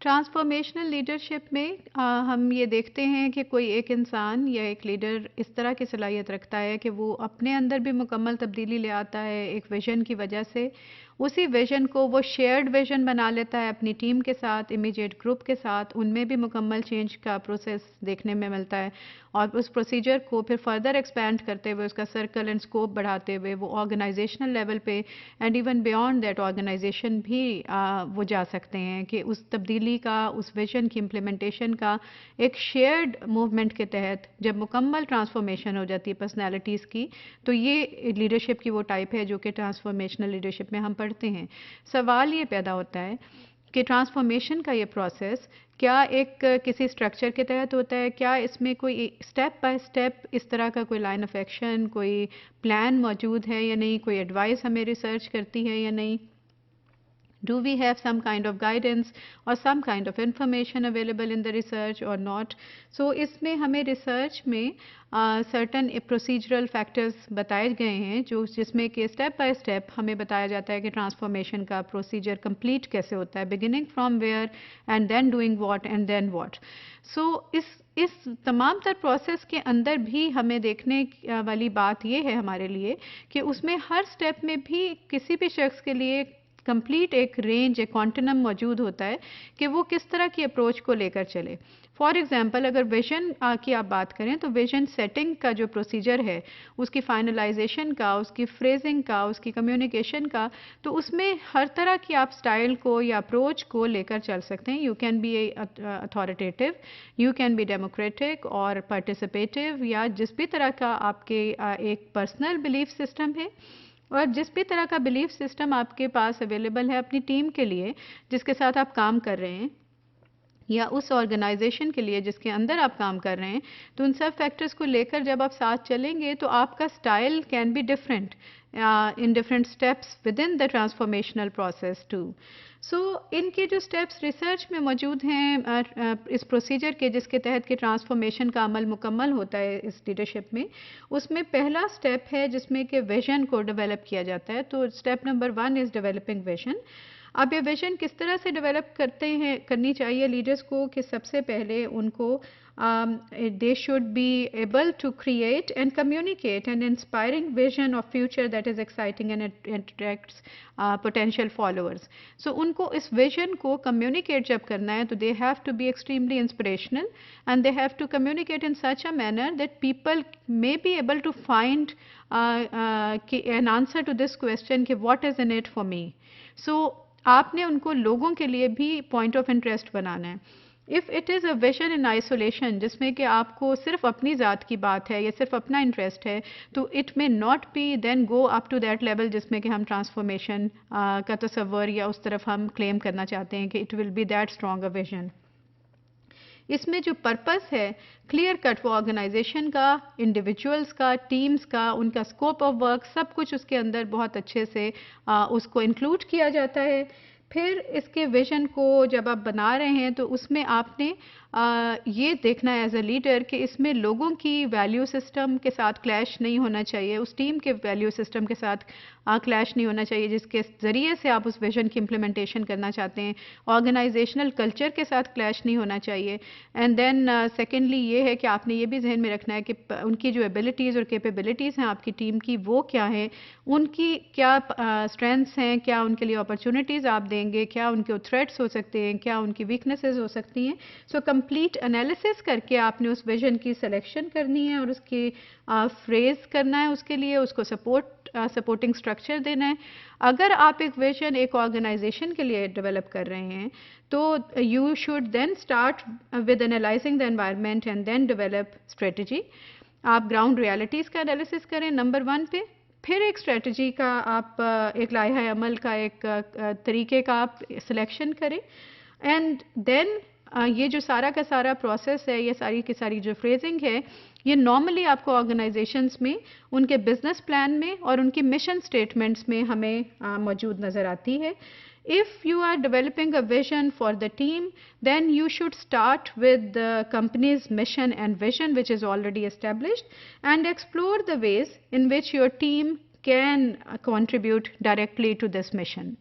Transformational leadership میں ہم یہ دیکھتے ہیں کہ کوئی ایک انسان یا ایک لیڈر اس طرح کی صلاحیت رکھتا ہے کہ وہ اپنے اندر بھی مکمل تبدیلی لے آتا ہے ایک ویژن کی وجہ سے. اسی ویژن کو وہ شیئرڈ ویژن بنا لیتا ہے اپنی ٹیم کے ساتھ, امیجیٹ گروپ کے ساتھ, ان میں بھی مکمل چینج کا پروسیس دیکھنے میں ملتا ہے. اور اس پروسیجر کو پھر فردر ایکسپینڈ کرتے ہوئے اس کا سرکل اینڈ اسکوپ بڑھاتے ہوئے وہ آرگنائزیشنل لیول پہ and even beyond that organisation بھی وہ جا سکتے ہیں کہ اس تبدیلی کا, اس ویژن کی امپلیمنٹیشن کا ایک شیئرڈ موومنٹ کے تحت جب مکمل ٹرانسفارمیشن ہو جاتی ہے پرسنالٹیز کی, تو یہ لیڈرشپ کی وہ ٹائپ ہے جو کہ ٹرانسفارمیشنل لیڈرشپ میں ہم پڑھتے ہیں. سوال یہ پیدا ہوتا ہے کہ ٹرانسفارمیشن کا یہ پروسیس کیا ایک کسی اسٹرکچر کے تحت ہوتا ہے, کیا اس میں کوئی اسٹیپ بائی اسٹیپ اس طرح کا کوئی لائن آف ایکشن, کوئی پلان موجود ہے یا نہیں, کوئی ایڈوائس ہمیں ریسرچ کرتی ہے یا نہیں. Do we have some kind of guidance or some kind of information available in the research or not? So اس میں ہمیں ریسرچ میں certain procedural factors بتائے گئے ہیں جس میں کہ اسٹیپ بائی اسٹیپ ہمیں بتایا جاتا ہے کہ ٹرانسفارمیشن کا پروسیجر کمپلیٹ کیسے ہوتا ہے, beginning from where and then doing what and then what. So اس تمام تر پروسیس کے اندر بھی ہمیں دیکھنے والی بات یہ ہے ہمارے لیے کہ اس میں ہر اسٹیپ میں بھی کسی بھی شخص کے لیے کمپلیٹ ایک رینج, ایک کانٹینم موجود ہوتا ہے کہ وہ کس طرح کی اپروچ کو لے کر چلے. فار ایگزامپل اگر ویژن کی آپ بات کریں تو ویژن سیٹنگ کا جو پروسیجر ہے, اس کی فائنلائزیشن کا, اس کی فریزنگ کا, اس کی کمیونیکیشن کا, تو اس میں ہر طرح کی آپ سٹائل کو یا اپروچ کو لے کر چل سکتے ہیں. You can be authoritative, you can be democratic اور پارٹیسپیٹیو, یا جس بھی طرح کا آپ کے ایک پرسنل بلیف سسٹم ہے اور جس بھی طرح کا بلیف سسٹم آپ کے پاس اویلیبل ہے اپنی ٹیم کے لیے جس کے ساتھ آپ کام کر رہے ہیں, یا اس آرگنائزیشن کے لیے جس کے اندر آپ کام کر رہے ہیں, تو ان سب فیکٹرز کو لے کر جب آپ ساتھ چلیں گے تو آپ کا style can be different in different steps within the transformational process too. So ان کے جو اسٹیپس ریسرچ میں موجود ہیں اس پروسیجر کے جس کے تحت کہ ٹرانسفارمیشن کا عمل مکمل ہوتا ہے اس لیڈرشپ میں, اس میں پہلا اسٹیپ ہے جس میں کہ ویژن کو ڈیولپ کیا جاتا ہے. تو step number 1 is developing vision. اب یہ ویژن کس طرح سے ڈیولپ کرنی چاہیے لیڈرز کو کہ سب سے پہلے ان کو they should be able to create and communicate an inspiring vision of future that is exciting and attracts potential followers. So ان کو اس vision کو communicate جب کرنا ہے تو they have to be extremely inspirational and they have to communicate in such a manner that people may be able to find an answer to this question کہ what is in it for me. So آپ نے ان کو لوگوں کے لیے بھی point of interest بنانا ہے. If it is a vision in isolation جس میں کہ آپ کو صرف اپنی ذات کی بات ہے یا صرف اپنا انٹرسٹ ہے, تو it may not be then go up to that level جس میں کہ ہم ٹرانسفارمیشن کا تصور یا اس طرف ہم کلیم کرنا چاہتے ہیں کہ it will be that strong a vision. اس میں جو پرپس ہے کلیئر کٹ وہ آرگنائزیشن کا, انڈیویجولز کا, ٹیمز کا, ان کا اسکوپ آف ورک سب کچھ اس کے اندر بہت اچھے سے اس کو انکلوڈ کیا جاتا ہے. پھر اس کے ویژن کو جب آپ بنا رہے ہیں تو اس میں آپ نے یہ دیکھنا ہے ایز اے لیڈر کہ اس میں لوگوں کی ویلیو سسٹم کے ساتھ کلیش نہیں ہونا چاہیے, اس ٹیم کے ویلیو سسٹم کے ساتھ کلیش نہیں ہونا چاہیے جس کے ذریعے سے آپ اس ویژن کی امپلیمنٹیشن کرنا چاہتے ہیں, آرگنائزیشنل کلچر کے ساتھ کلیش نہیں ہونا چاہیے. اینڈ دین سیکنڈلی یہ ہے کہ آپ نے یہ بھی ذہن میں رکھنا ہے کہ ان کی جو ایبلٹیز اور کیپیبلٹیز ہیں آپ کی ٹیم کی وہ کیا ہیں, ان کی کیا اسٹرینتھس ہیں, کیا ان کے لیے اپرچونیٹیز آپ دیں گے, کیا ان کے تھریٹس ہو سکتے ہیں, کیا ان کی ویکنیسز ہو سکتی ہیں. سو کمپلیٹ انالیسس کر کے آپ نے اس ویژن کی سلیکشن کرنی ہے اور اس کی فریز کرنا ہے, اس کے لیے اس کو سپورٹنگ اسٹرکچر دینا ہے. اگر آپ ایک ویژن ایک آرگنائزیشن کے لیے ڈیولپ کر رہے ہیں تو you should then start with analysing the environment and then develop strategy. آپ گراؤنڈ ریالٹیز کا انالیسس کریں نمبر 1 پہ, پھر ایک اسٹریٹجی کا آپ ایک لائحہ عمل کا ایک طریقے کا آپ سلیکشن کریں. اینڈ دین یہ جو سارا کا سارا پروسیس ہے, یہ ساری کی ساری جو فریزنگ ہے, یہ نارملی آپ کو آرگنائزیشنز میں ان کے بزنس پلان میں اور ان کی مشن اسٹیٹمنٹس میں ہمیں موجود نظر آتی ہے. If you are developing a vision for the team, then you should start with the company's mission and vision which is already established and explore the ways in which your team can contribute directly to this mission.